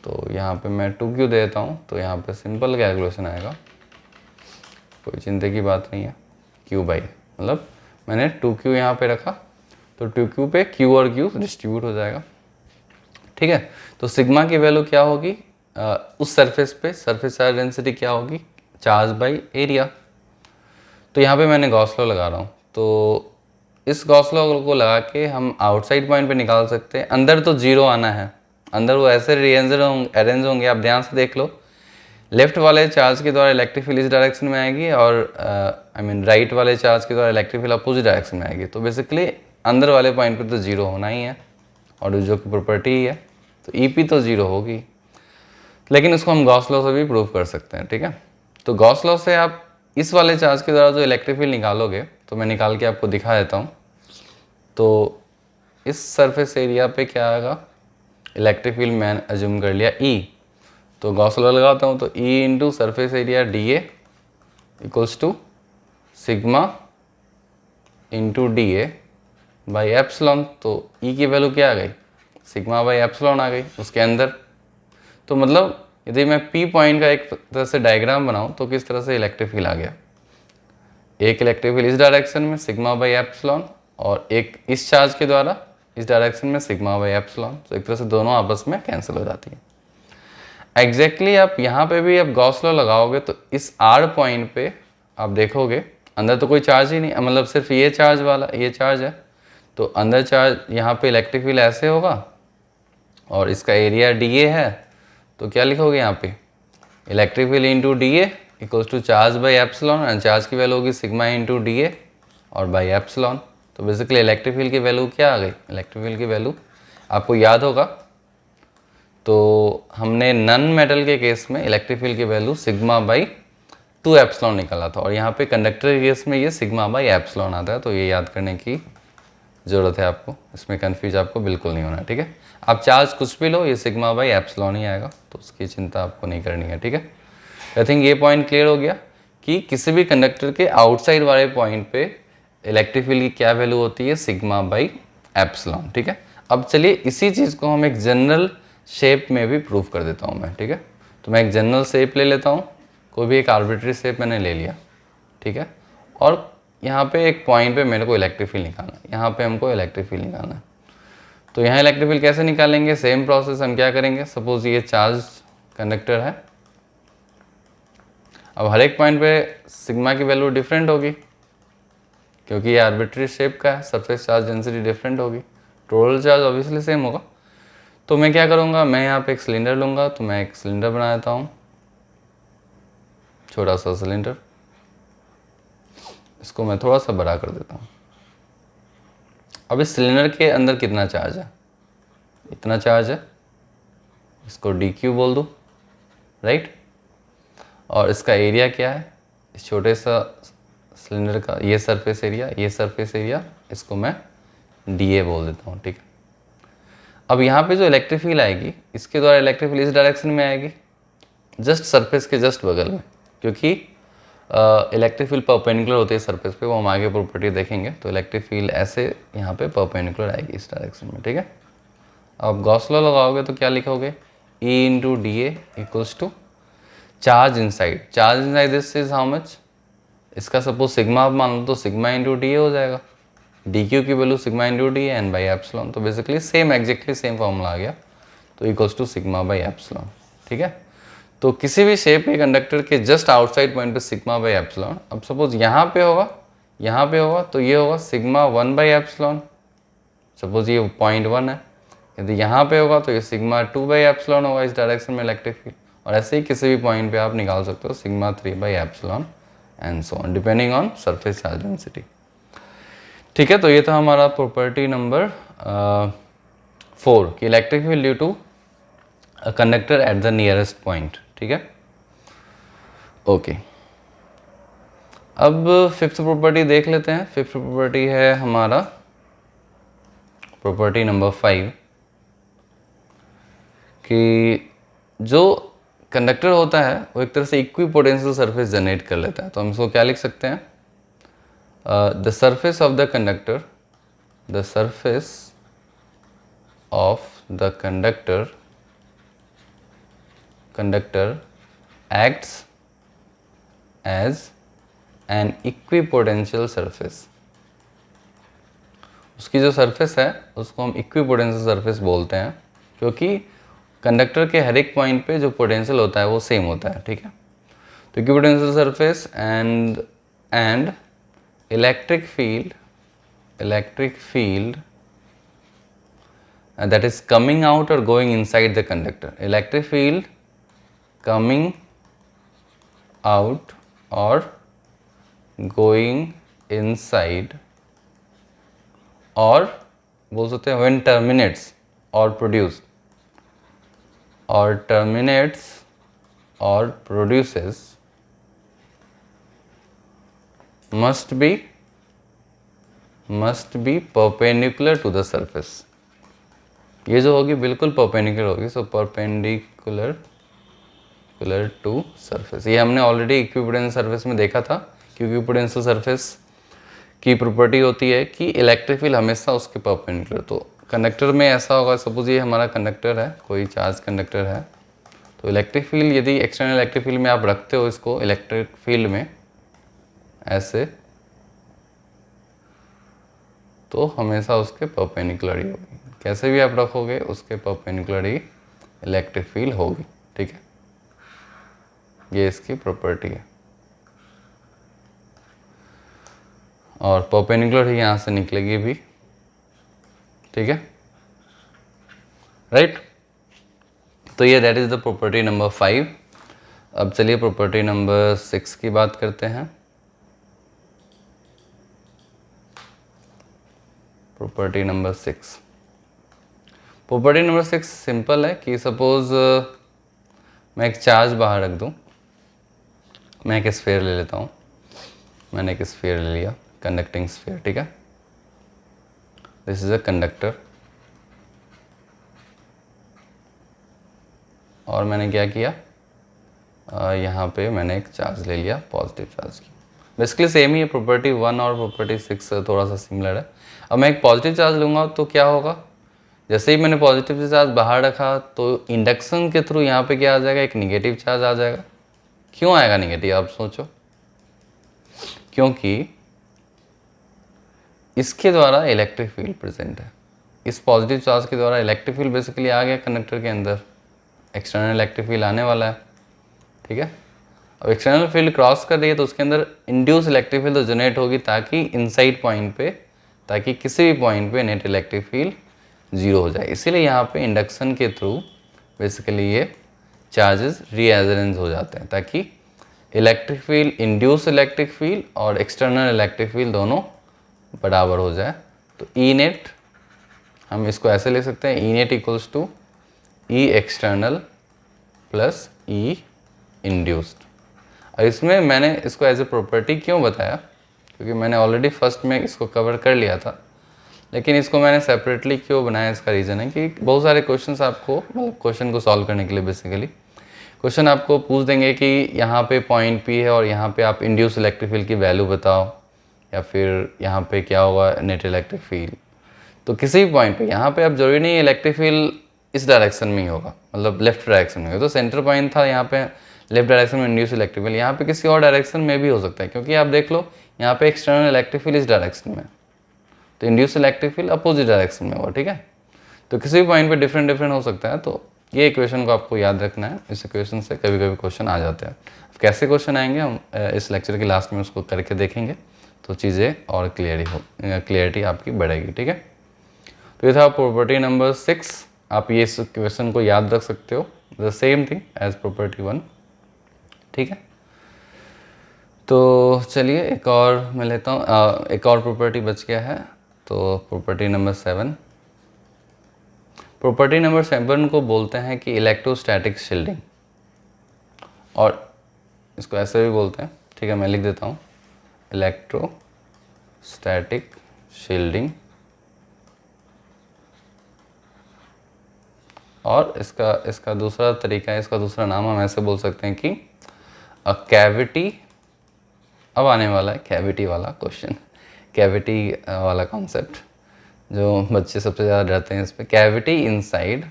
तो यहाँ पे मैं 2Q दे देता हूँ, तो यहाँ पे सिंपल कैलकुलेशन आएगा, कोई चिंता की बात नहीं है। Q बाई, मतलब मैंने 2Q यहाँ पे रखा तो 2Q पे Q और Q डिस्ट्रीब्यूट हो जाएगा। ठीक है, तो सिग्मा की वैल्यू क्या होगी उस सरफेस पे, सरफेस चार्ज डेंसिटी क्या होगी, चार्ज बाई एरिया। तो यहाँ पे मैंने गॉस लॉ लगा रहा हूँ, तो इस गॉस लॉ को लगा के हम आउटसाइड पॉइंट पे निकाल सकते हैं। अंदर तो जीरो आना है, अंदर वो ऐसे अरेंज होंगे, आप ध्यान से देख लो। लेफ्ट वाले चार्ज के द्वारा इलेक्ट्रिक फील्ड इस डायरेक्शन में आएगी और राइट वाले चार्ज के द्वारा इलेक्ट्रिक फील्ड अपोजिट डायरेक्शन में आएगी। तो बेसिकली अंदर वाले पॉइंट पे तो जीरो होना ही है, और जो की प्रॉपर्टी ही है, तो EP तो जीरो होगी। लेकिन इसको हम गॉस लॉ से भी प्रूव कर सकते हैं। ठीक है, तो गॉस लॉ से आप इस वाले चार्ज के द्वारा जो इलेक्ट्रिक फील्ड निकालोगे, तो मैं निकाल के आपको दिखा देता हूँ। तो इस सरफेस एरिया पे क्या आएगा, इलेक्ट्रिक फील्ड मैंने अज्यूम कर लिया E, तो गॉस लॉ लगाता हूँ, तो E into surface area DA equals to sigma into DA by epsilon. तो E की वैल्यू क्या आ गई, सिग्मा बाई एप्सिलॉन आ गई उसके अंदर। तो मतलब यदि मैं P पॉइंट का एक तरह से डायग्राम बनाऊँ तो किस तरह से इलेक्ट्रिक फील्ड आ गया, एक इलेक्ट्रिक फील्ड इस डायरेक्शन में सिग्मा बाई एप्सिलॉन, और एक इस चार्ज के द्वारा इस डायरेक्शन में सिग्मा बाई एप्सिलॉन। तो एक तरह से दोनों आपस में कैंसिल हो जाती है। एग्जैक्टली आप यहाँ पे भी अब गॉस लॉ लगाओगे तो इस R पॉइंट पे आप देखोगे अंदर तो कोई चार्ज ही नहीं, मतलब सिर्फ ये चार्ज वाला ये चार्ज है, तो अंदर चार्ज यहाँ पे इलेक्ट्रिक फील्ड ऐसे होगा, और इसका एरिया DA है, तो क्या लिखोगे यहाँ पे, electric field into DA equals to charge by epsilon, and charge की वैल्यू होगी सिग्मा इंटू DA और बाई एप्सिलॉन। तो बेसिकली इलेक्ट्रिक फील्ड की वैल्यू क्या आ गई, इलेक्ट्रिक फील्ड की वैल्यू आपको याद होगा, तो हमने नन मेटल के केस में इलेक्ट्रिक फील्ड की वैल्यू सिग्मा बाई 2 एप्सिलॉन निकाला था, और यहाँ पे कंडक्टर के केस में ये सिग्मा बाई एप्सिलॉन आता है। तो ये याद करने की ज़रूरत है आपको, इसमें कन्फ्यूज आपको बिल्कुल नहीं होना। ठीक है, आप चार्ज कुछ भी लो, ये सिग्मा बाई एप्सिलॉन ही आएगा, तो उसकी चिंता आपको नहीं करनी है। ठीक है, आई थिंक ये पॉइंट क्लियर हो गया कि किसी भी कंडक्टर के आउटसाइड वाले पॉइंट पे इलेक्ट्रिक फील्ड की क्या वैल्यू होती है, सिग्मा बाई एप्सिलॉन। ठीक है, अब चलिए इसी चीज़ को हम एक जनरल शेप में भी प्रूव कर देता हूँ मैं। ठीक है, तो मैं एक जनरल शेप ले लेता हूँ, कोई भी एक आर्बिट्री शेप मैंने ले लिया। ठीक है, और यहाँ पे एक पॉइंट पे मेरे को इलेक्ट्रिक फील्ड निकालना है, यहाँ पे हमको इलेक्ट्रिक फील्ड निकालना है। तो यहाँ इलेक्ट्रिक फील्ड कैसे निकालेंगे, सेम प्रोसेस हम क्या करेंगे, सपोज ये चार्ज कंडक्टर है, अब हर एक पॉइंट पे सिग्मा की वैल्यू डिफरेंट होगी, क्योंकि ये आर्बिट्री शेप का है, सरफेस चार्ज डेंसिटी डिफरेंट होगी, टोटल चार्ज ऑब्वियसली सेम होगा। तो मैं क्या करूँगा, मैं यहाँ पे एक सिलेंडर लूँगा, तो मैं एक सिलेंडर बना देता हूँ, छोटा सा सिलेंडर, इसको मैं थोड़ा सा बड़ा कर देता हूँ। अब इस सिलेंडर के अंदर कितना चार्ज है, इतना चार्ज है, इसको DQ बोल दूँ, राइट। और इसका एरिया क्या है, इस छोटे सा सिलेंडर का ये सरफेस एरिया, इसको मैं DA बोल देता हूँ। ठीक है, अब यहाँ पे जो इलेक्ट्रिक फील्ड आएगी, इसके द्वारा इलेक्ट्रिक फील्ड इस डायरेक्शन में आएगी, जस्ट सरफेस के जस्ट बगल में, क्योंकि इलेक्ट्रिक फील्ड परपेंडिकुलर होती है सरफेस पे, वो हम आगे प्रॉपर्टी देखेंगे। तो इलेक्ट्रिक फील्ड ऐसे यहाँ पे परपेंडिकुलर आएगी इस डायरेक्शन में। ठीक है, अब गॉस लॉ लगाओगे तो क्या लिखोगे, E into DA equals to charge inside this is how much, इसका सपोज सिग्मा आप मान लो तो सिग्मा इंटू DA हो जाएगा, DQ की value sigma into DA N by epsilon. तो बेसिकली एग्जैक्टली सेम फॉर्मूला आ गया, तो equals to sigma by epsilon. ठीक है, तो किसी भी शेप के कंडक्टर के जस्ट आउटसाइड पॉइंट पे सिग्मा बाई एप्सिलॉन, अब सपोज यहाँ पे होगा तो ये होगा सिग्मा 1 बाई एप्सिलॉन, सपोज ये पॉइंट 1 है, यदि यहाँ पे होगा तो ये सिग्मा 2 बाई एप्सिलॉन होगा इस डायरेक्शन में इलेक्ट्रिक फील्ड, और ऐसे ही किसी भी पॉइंट पे आप निकाल सकते हो sigma 3 by epsilon and so on, depending on surface charge density. ठीक है, तो ये था हमारा प्रॉपर्टी नंबर 4 कि electric field due to conductor at the nearest point. ठीक है, ओके, अब फिफ्थ प्रॉपर्टी देख लेते हैं। फिफ्थ प्रॉपर्टी है हमारा प्रॉपर्टी नंबर 5 कि जो कंडक्टर होता है वो एक तरह से इक्विपोटेंशियल सरफेस जनरेट कर लेता है। तो हम इसको क्या लिख सकते हैं, the surface of the conductor, the surface of the conductor acts as an equipotential surface। उसकी जो सरफेस है उसको हम इक्विपोटेंशियल सरफेस बोलते हैं, क्योंकि कंडक्टर के हर एक पॉइंट पे जो पोटेंशियल होता है वो सेम होता है, ठीक है। तो equipotential surface and electric field that is coming out or going inside the conductor, electric field coming out or going inside, और बोल सकते हैं when terminates or produces must be perpendicular to the surface। ये जो होगी बिल्कुल perpendicular होगी, so perpendicular to surface. ये हमने ऑलरेडी इक्विपोटेंशियल सरफेस में देखा था, क्योंकि इक्विपोटेंशियल सरफेस की प्रॉपर्टी होती है कि इलेक्ट्रिक फील्ड हमेशा उसके परपेंडिकुलर। तो कंडक्टर में ऐसा होगा, सपोज ये हमारा कंडक्टर है, कोई चार्ज कंडक्टर है, तो इलेक्ट्रिक फील्ड यदि एक्सटर्नल इलेक्ट्रिक फील्ड में आप रखते हो इसको इलेक्ट्रिक फील्ड में ऐसे, तो हमेशा उसके परपेंडिकुलर ही होगी। कैसे भी आप रखोगे उसके परपेंडिकुलर ही इलेक्ट्रिक फील्ड होगी, ठीक है। ये इसकी प्रॉपर्टी है, और परपेंडिकुलर ही यहाँ से निकलेगी भी, ठीक है, राइट। तो ये that is the property number 5। अब चलिए प्रॉपर्टी नंबर 6 की बात करते हैं। प्रॉपर्टी नंबर 6 सिंपल है कि सपोज मैं एक चार्ज बाहर रख दूं, मैं एक स्फीयर ले लेता हूं, मैंने एक स्फीयर ले लिया, कंडक्टिंग स्फीयर, ठीक है। दिस इज अ कंडक्टर, और मैंने क्या किया, यहाँ पे मैंने एक चार्ज ले लिया, पॉजिटिव चार्ज की। बेसिकली सेम ही है, प्रॉपर्टी 1 और प्रॉपर्टी 6 थोड़ा सा सिमिलर है। अब मैं एक पॉजिटिव चार्ज लूँगा तो क्या होगा, जैसे ही मैंने पॉजिटिव चार्ज बाहर रखा तो इंडक्शन के थ्रू यहाँ पे क्या आ जाएगा, एक निगेटिव चार्ज आ जाएगा। क्यों आएगा निगेटिव, आप सोचो, क्योंकि इसके द्वारा इलेक्ट्रिक फील्ड प्रेजेंट है, इस पॉजिटिव चार्ज के द्वारा इलेक्ट्रिक फील्ड बेसिकली आ गया कंडक्टर के अंदर, एक्सटर्नल इलेक्ट्रिक फील्ड आने वाला है, ठीक है। अब एक्सटर्नल फील्ड क्रॉस कर रही है तो उसके अंदर इंड्यूस इलेक्ट्रिक फील्ड तो जनरेट होगी, ताकि इनसाइड पॉइंट पे, ताकि किसी भी पॉइंट पे नेट इलेक्ट्रिक फील्ड 0 हो जाए। इसीलिए यहाँ पे इंडक्शन के थ्रू बेसिकली ये चार्जेस रीअरेंज हो जाते हैं, ताकि electric field, induce electric field और एक्सटर्नल इलेक्ट्रिक फील्ड दोनों बराबर हो जाए। तो ई नेट हम इसको ऐसे ले सकते हैं, E net equals to E external plus E induced. और इसमें मैंने इसको एज ए प्रॉपर्टी क्यों बताया, क्योंकि मैंने ऑलरेडी फर्स्ट में इसको कवर कर लिया था, लेकिन इसको मैंने सेपरेटली क्यों बनाया, इसका रीज़न है कि बहुत सारे क्वेश्चंस आपको, मतलब क्वेश्चन को सॉल्व करने के लिए बेसिकली क्वेश्चन आपको पूछ देंगे कि यहाँ पे पॉइंट पी है और यहाँ पे आप इंड्यूस इलेक्ट्रिक फील्ड की वैल्यू बताओ, या फिर यहाँ पे क्या होगा नेट इलेक्ट्रिक फील्ड। तो किसी भी पॉइंट पे यहाँ पे आप जरूरी नहीं इलेक्ट्रिक फील्ड इस डायरेक्शन में ही होगा, मतलब लेफ्ट डायरेक्शन में होगा। तो सेंटर पॉइंट था यहाँ पे लेफ्ट डायरेक्शन में इंड्यूस इलेक्ट्रिक फील्ड, यहाँ पे किसी और डायरेक्शन में भी हो सकता है, क्योंकि आप देख लो यहाँ पे एक्सटर्नल इलेक्ट्रिक फील्ड इस डायरेक्शन में, तो induce electric field opposite direction में होगा, ठीक है। तो किसी भी पॉइंट पे डिफरेंट हो सकता है। तो ये इक्वेशन को आपको याद रखना है, इस इक्वेशन से कभी कभी क्वेश्चन आ जाते हैं। कैसे क्वेश्चन आएंगे हम इस लेक्चर के लास्ट में उसको करके देखेंगे, तो चीज़ें और क्लियरिटी आपकी बढ़ेगी, ठीक है। तो ये था प्रॉपर्टी नंबर 6। आप ये इस क्वेश्चन को याद रख सकते हो, the same thing as property 1, ठीक है। तो चलिए एक और मैं लेता हूँ, एक और प्रॉपर्टी बच गया है, तो प्रॉपर्टी नंबर 7। प्रॉपर्टी नंबर 7 को बोलते हैं कि इलेक्ट्रोस्टैटिक शील्डिंग, और इसको ऐसे भी बोलते हैं, ठीक है, मैं लिख देता हूँ, इलेक्ट्रोस्टैटिक शील्डिंग और इसका इसका दूसरा तरीका है, इसका दूसरा नाम हम ऐसे बोल सकते हैं कि अ कैविटी। अब आने वाला है कैविटी वाला क्वेश्चन, कैविटी वाला कॉन्सेप्ट जो बच्चे सबसे ज़्यादा डरते हैं इस पर। कैविटी इनसाइड,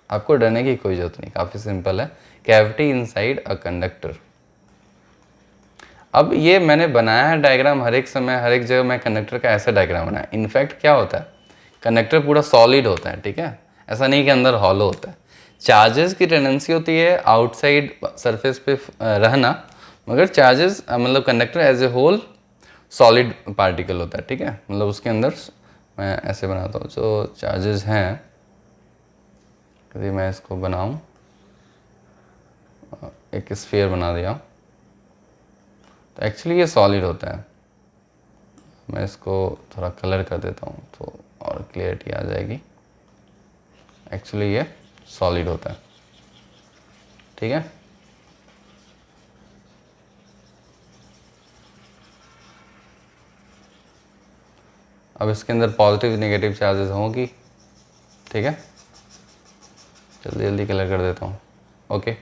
आपको डरने की कोई ज़रूरत नहीं, काफ़ी सिंपल है। Cavity inside a conductor. अब ये मैंने बनाया है डायग्राम, हर एक समय हर एक जगह मैं कंडक्टर का ऐसा डायग्राम बनाया। इनफैक्ट क्या होता है, कंडक्टर पूरा सॉलिड होता है, ठीक है, ऐसा नहीं कि अंदर हॉलो होता है। चार्जेस की टेंडेंसी होती है आउटसाइड सरफेस पे रहना, मगर चार्जेस मतलब conductor as a whole solid particle होता है, ठीक है। मतलब उसके अंदर मैं ऐसे बनाता हूँ, जो चार्जेस हैं, यदि मैं इसको बनाऊँ, एक स्फीयर बना दिया, तो एक्चुअली ये सॉलिड होता है। मैं इसको थोड़ा कलर कर देता हूँ तो और क्लियरिटी आ जाएगी। एक्चुअली ये सॉलिड होता है, ठीक है। अब इसके अंदर पॉजिटिव नेगेटिव चार्जेस होंगी, ठीक है। जल्दी जल्दी कलर कर देता हूँ, ओके।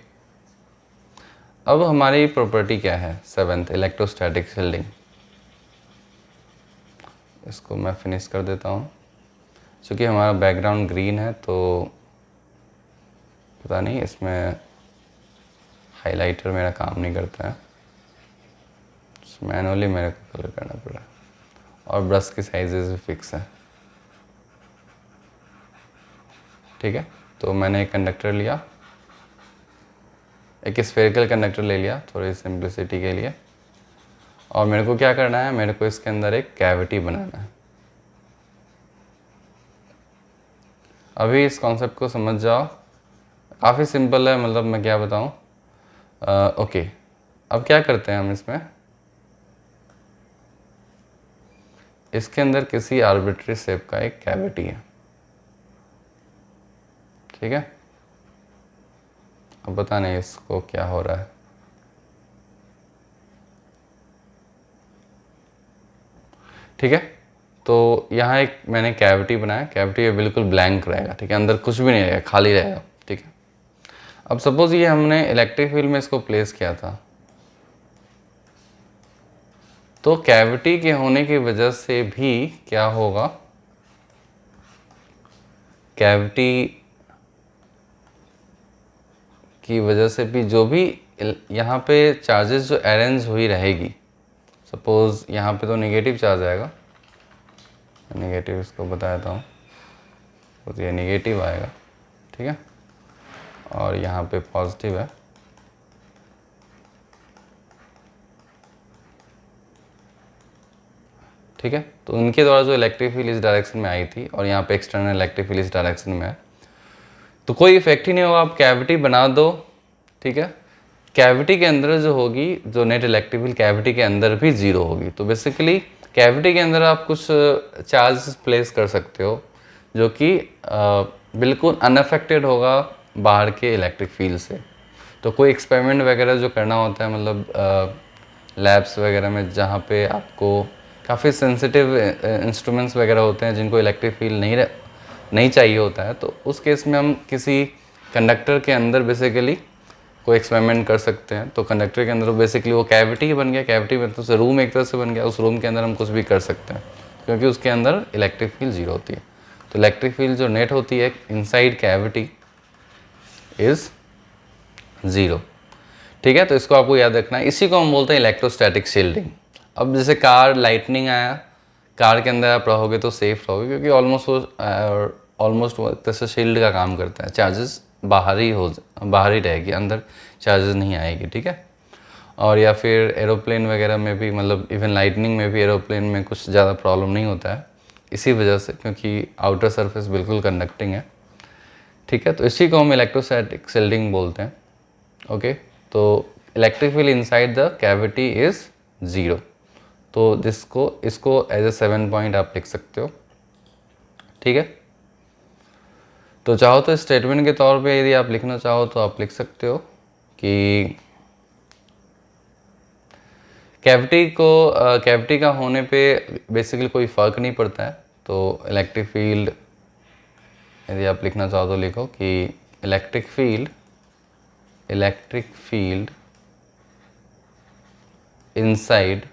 अब हमारी प्रॉपर्टी क्या है, 7th इलेक्ट्रोस्टैटिक शील्डिंग। इसको मैं फिनिश कर देता हूँ। चूँकि हमारा बैकग्राउंड ग्रीन है तो पता नहीं इसमें हाइलाइटर मेरा काम नहीं करता है, मैनुअली मेरे को कलर करना पड़ रहा है। और ब्रश की साइजेस भी फिक्स है, ठीक है। तो मैंने एक कंडक्टर लिया, एक स्फेरिकल कंडक्टर ले लिया थोड़ी सिंप्लिसिटी के लिए, और मेरे को क्या करना है, मेरे को इसके अंदर एक कैविटी बनाना है। अभी इस कॉन्सेप्ट को समझ जाओ, काफ़ी सिंपल है, मतलब मैं क्या बताऊँ। ओके, अब क्या करते हैं हम इसके अंदर किसी आर्बिट्री शेप का एक कैविटी है, ठीक है। अब पता नहीं इसको क्या हो रहा है, ठीक है। तो यहाँ एक मैंने कैविटी बनाया, कैविटी ये बिल्कुल ब्लैंक रहेगा, ठीक है, अंदर कुछ भी नहीं रहेगा, खाली रहेगा, ठीक है। अब सपोज ये हमने इलेक्ट्रिक फील्ड में इसको प्लेस किया था, तो कैविटी के होने की वजह से भी क्या होगा, कैविटी की वजह से भी जो भी यहाँ पे चार्जेस जो अरेंज हुई रहेगी, सपोज यहाँ पे तो नेगेटिव चार्ज आएगा, नेगेटिव इसको बता देता हूँ, तो ये नेगेटिव आएगा, ठीक है, और यहाँ पे पॉजिटिव है, ठीक है। तो उनके द्वारा जो इलेक्ट्रिक फील्ड इस डायरेक्शन में आई थी और यहाँ पे एक्सटर्नल इलेक्ट्रिक फील्ड इस डायरेक्शन में है, तो कोई इफेक्ट ही नहीं होगा। आप कैविटी बना दो, ठीक है, कैविटी के अंदर जो होगी, जो नेट इलेक्ट्रिक फील्ड कैविटी के अंदर भी जीरो होगी। तो बेसिकली कैविटी के अंदर आप कुछ चार्ज प्लेस कर सकते हो जो कि बिल्कुल अनअफेक्टेड होगा बाहर के इलेक्ट्रिक फील्ड से। तो कोई एक्सपेरिमेंट वगैरह जो करना होता है, मतलब लैब्स वगैरह में, जहाँ पे आपको काफ़ी सेंसिटिव इंस्ट्रूमेंट्स वगैरह होते हैं जिनको इलेक्ट्रिक फील्ड नहीं चाहिए होता है, तो उस केस में हम किसी कंडक्टर के अंदर बेसिकली कोई एक्सपेरिमेंट कर सकते हैं। तो कंडक्टर के अंदर बेसिकली वो कैविटी ही बन गया, कैविटी मतलब से रूम एक तरह से बन गया, उस रूम के अंदर हम कुछ भी कर सकते हैं क्योंकि उसके अंदर इलेक्ट्रिक फील्ड जीरो होती है। तो इलेक्ट्रिक फील्ड जो नेट होती है इनसाइड कैविटी इज़ ज़ीरो, ठीक है। तो इसको आपको याद रखना है, इसी को हम बोलते हैं इलेक्ट्रोस्टैटिक शील्डिंग। अब जैसे कार लाइटनिंग आया, कार के अंदर आप रहोगे तो सेफ रहोगे क्योंकि ऑलमोस्ट वो तरह से शील्ड का काम करता है, चार्जेस बाहर ही रहेगी, अंदर चार्जेस नहीं आएगी, ठीक है। और या फिर एरोप्लेन वगैरह में भी, मतलब इवन लाइटनिंग में भी एरोप्लेन में कुछ ज़्यादा प्रॉब्लम नहीं होता है इसी वजह से, क्योंकि आउटर सरफेस बिल्कुल कंडक्टिंग है, ठीक है। तो इसी को हम इलेक्ट्रोस्टैटिक शील्डिंग बोलते हैं, ओके। तो electric field inside the cavity is zero. तो इसको एज ए 7 पॉइंट आप लिख सकते हो, ठीक है। तो चाहो तो स्टेटमेंट के तौर पे यदि आप लिखना चाहो तो आप लिख सकते हो कि कैविटी का होने पे बेसिकली कोई फ़र्क नहीं पड़ता है। तो इलेक्ट्रिक फील्ड यदि आप लिखना चाहो तो लिखो कि electric field inside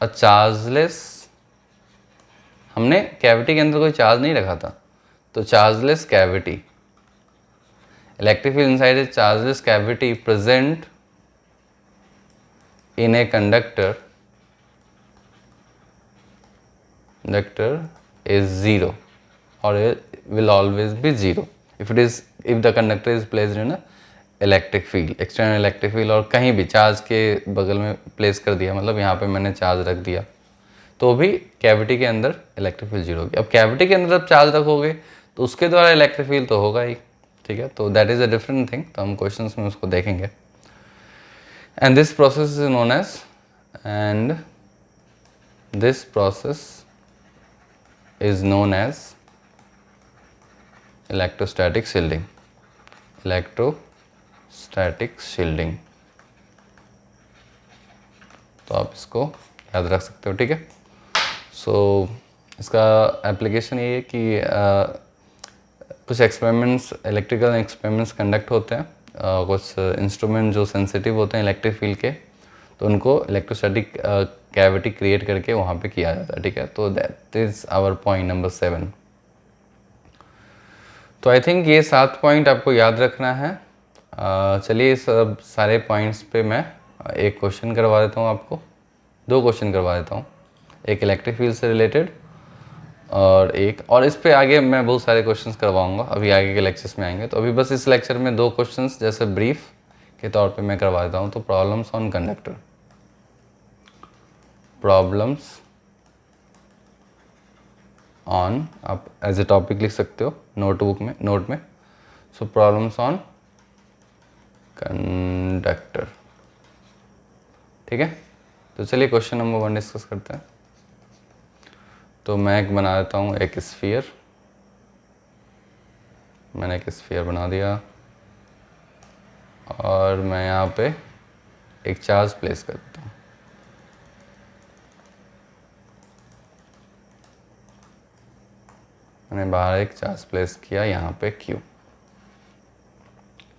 a chargeless, हमने कैविटी के अंदर कोई चार्ज नहीं रखा था, तो chargeless cavity, electric field inside a chargeless cavity present in a conductor is 0 or will always be 0 if the conductor is placed in a electric field, external electric field, और कहीं भी चार्ज के बगल में प्लेस कर दिया, मतलब यहाँ पे मैंने चार्ज रख दिया, तो भी कैविटी के अंदर इलेक्ट्रिक फील्ड 0 होगी। अब कैविटी के अंदर जब चार्ज रखोगे तो उसके द्वारा इलेक्ट्रिक फील्ड तो होगा ही, ठीक है, तो that is a different thing, तो हम क्वेश्चंस में उसको देखेंगे। And this process is known as electrostatic shielding, तो आप इसको याद रख सकते हो, ठीक है। सो इसका एप्लीकेशन ये है कि कुछ एक्सपेरिमेंट्स, इलेक्ट्रिकल एक्सपेरिमेंट्स कंडक्ट होते हैं, कुछ इंस्ट्रूमेंट जो सेंसिटिव होते हैं इलेक्ट्रिक फील्ड के, तो उनको इलेक्ट्रोस्टैटिक कैविटी क्रिएट करके वहाँ पे किया जाता है, ठीक है। तो that is our point number 7। तो आई थिंक ये 7 पॉइंट आपको याद रखना है। चलिए सब सारे पॉइंट्स पे मैं एक क्वेश्चन करवा देता हूँ आपको, 2 क्वेश्चन करवा देता हूँ, एक इलेक्ट्रिक फील्ड से रिलेटेड और इस पे आगे मैं बहुत सारे क्वेश्चंस करवाऊंगा, अभी आगे के लेक्चर्स में आएंगे। तो अभी बस इस लेक्चर में 2 क्वेश्चंस जैसे ब्रीफ के तौर पे मैं करवा देता हूँ। तो problems on conductor, problems on, आप एज ए टॉपिक लिख सकते हो नोट में। सो प्रॉब्लम्स ऑन कंडक्टर, ठीक है। तो चलिए क्वेश्चन नंबर 1 डिस्कस करते हैं। तो मैं एक बना देता हूँ, एक स्फीयर, मैंने एक स्फीयर बना दिया और मैं यहाँ पे एक चार्ज प्लेस कर देता हूँ। मैंने बाहर एक चार्ज प्लेस किया यहाँ पे Q,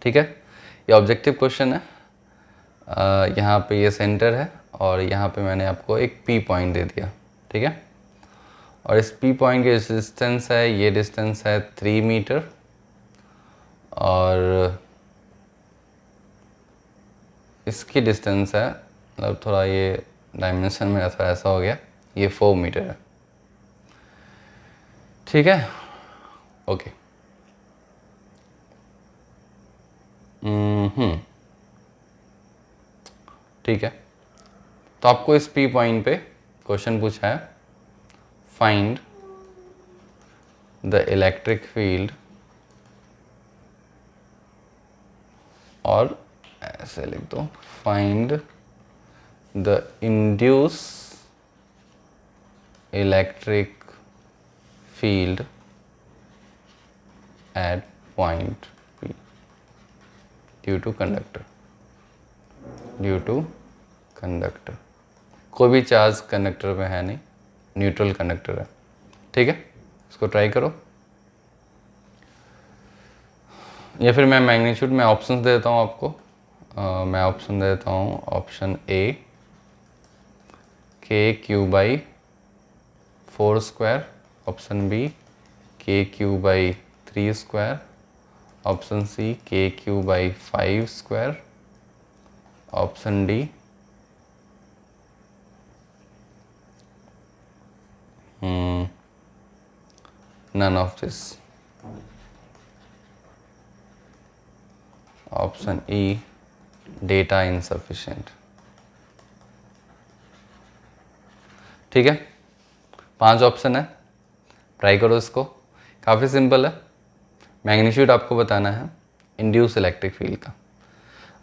ठीक है। ये ऑब्जेक्टिव क्वेश्चन है। यहाँ पे ये सेंटर है और यहाँ पे मैंने आपको एक P पॉइंट दे दिया, ठीक है। और इस P पॉइंट की डिस्टेंस है, ये डिस्टेंस है 3 मीटर, और इसकी डिस्टेंस है, मतलब थोड़ा ये डायमेंशन में थोड़ा ऐसा हो गया, ये 4 मीटर है, ठीक है। ओके, ठीक है। तो आपको इस P पॉइंट पे क्वेश्चन पूछा है, फाइंड द इलेक्ट्रिक फील्ड, और ऐसे लिख दो, find the induce electric field at point P due to conductor, कोई भी चार्ज कंडक्टर में है नहीं, न्यूट्रल कंडक्टर है, ठीक है। इसको ट्राई करो, या फिर मैं मैग्नीट्यूड में ऑप्शंस दे देता हूँ आपको। मैं ऑप्शन दे देता हूँ, option A KQ/4², option B KQ/3², option C KQ/5², option D none of this, option E data insufficient, ठीक है। 5 ऑप्शन है, ट्राई करो इसको, काफ़ी सिंपल है। मैग्नीट्यूड आपको बताना है इंड्यूस इलेक्ट्रिक फील्ड का।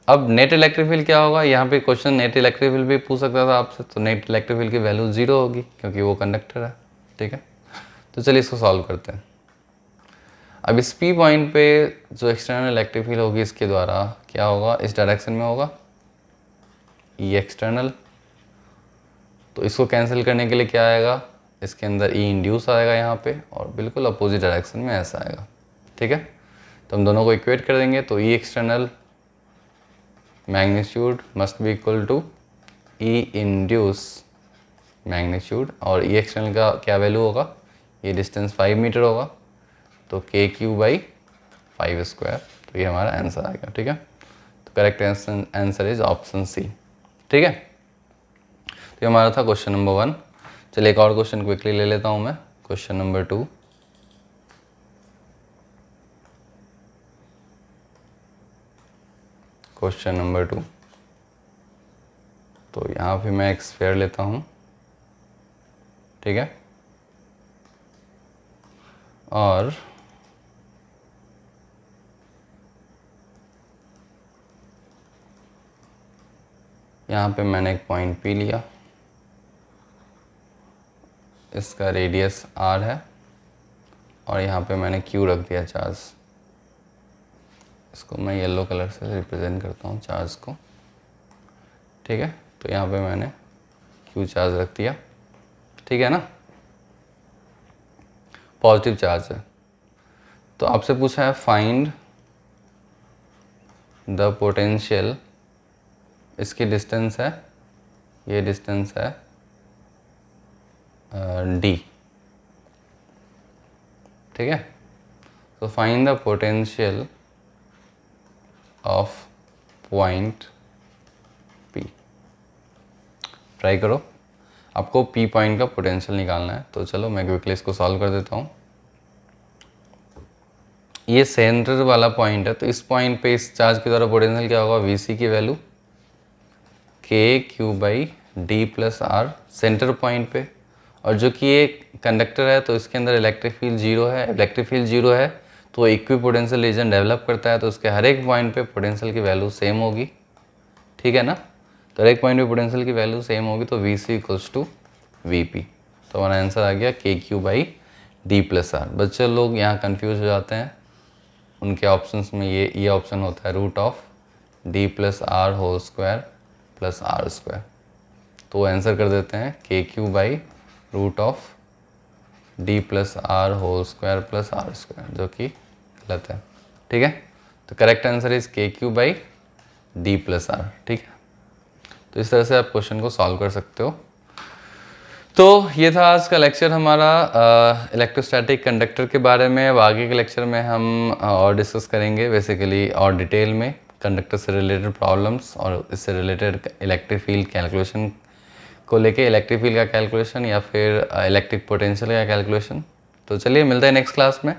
अब नेट इलेक्ट्रिक फील्ड क्या होगा, यहाँ पे क्वेश्चन नेट इलेक्ट्रिक फील्ड भी पूछ सकता था आपसे, तो नेट इलेक्ट्रिक फील्ड की वैल्यू 0 होगी क्योंकि वो कंडक्टर है, ठीक है। तो चलिए इसको सॉल्व करते हैं। अब इस P पॉइंट पे जो एक्सटर्नल इलेक्ट्रिक फील्ड होगी इसके द्वारा क्या होगा, इस डायरेक्शन में होगा E एक्सटर्नल, तो इसको कैंसिल करने के लिए क्या आएगा, इसके अंदर E इंड्यूस आएगा यहाँ पे, और बिल्कुल अपोजिट डायरेक्शन में ऐसा आएगा, ठीक है। तो हम दोनों को इक्वेट कर देंगे, तो E external magnitude must be equal to E induce magnitude, और ई एक्सटर्नल का क्या वैल्यू होगा, ये डिस्टेंस 5 मीटर होगा, तो के क्यू बाई 5 स्क्वायर। तो ये हमारा आंसर आ गया। ठीक है, तो correct answer is option C. ठीक है, तो ये हमारा था क्वेश्चन नंबर 1। चलिए एक और क्वेश्चन क्विकली ले लेता हूँ मैं, क्वेश्चन नंबर 2। क्वेश्चन नंबर 2, तो यहाँ पे मैं एक स्फीयर लेता हूँ। ठीक है, और यहाँ पे मैंने एक पॉइंट P लिया, इसका रेडियस R है, और यहाँ पे मैंने Q रख दिया चार्ज। इसको मैं येलो कलर से रिप्रेजेंट करता हूँ चार्ज को। ठीक है, तो यहाँ पे मैंने Q चार्ज रख दिया। ठीक है ना, पॉजिटिव चार्ज है। तो आपसे पूछा है फाइंड द पोटेंशियल, इसकी डिस्टेंस है, ये डिस्टेंस है D। ठीक है, तो find the potential of point P। Try करो, आपको P पॉइंट का पोटेंशियल निकालना है। तो चलो मैं क्विकली इसको सॉल्व कर देता हूँ। ये सेंटर वाला पॉइंट है, तो इस पॉइंट पे इस चार्ज के द्वारा पोटेंशियल क्या होगा, Vc की वैल्यू के Q by D plus R centre point पे। और जो कि ये कंडक्टर है, तो इसके अंदर इलेक्ट्रिक फील्ड जीरो है। इलेक्ट्रिक फील्ड जीरो है तो इक्वी पोटेंशियल रीजन डेवलप करता है, तो उसके हर एक पॉइंट पे पोटेंशियल की वैल्यू सेम होगी। ठीक है ना, तो हर एक पॉइंट पे पोटेंशियल की वैल्यू सेम होगी, तो V C equals to V P. तो हमारा आंसर आ गया K Q by D plus R. बच्चे लोग यहाँ कन्फ्यूज हो जाते हैं, उनके ऑप्शंस में ये ऑप्शन होता है root of D plus R whole square plus R square. तो आंसर कर देते हैं K Q by root of D plus R whole square plus R square, जो कि गलत है। ठीक है, तो correct answer is K Q by D plus R. ठीक है, तो इस तरह से आप क्वेश्चन को सॉल्व कर सकते हो। तो ये था आज का लेक्चर हमारा इलेक्ट्रोस्टैटिक कंडक्टर के बारे में। अब आगे के लेक्चर में हम और डिस्कस करेंगे बेसिकली और डिटेल में कंडक्टर से रिलेटेड प्रॉब्लम्स और इससे रिलेटेड इलेक्ट्रिक फील्ड कैलकुलेशन को लेके, इलेक्ट्रिक फील्ड का कैलकुलेशन या फिर इलेक्ट्रिक पोटेंशियल का कैलकुलेशन। तो चलिए मिलते हैं नेक्स्ट क्लास में।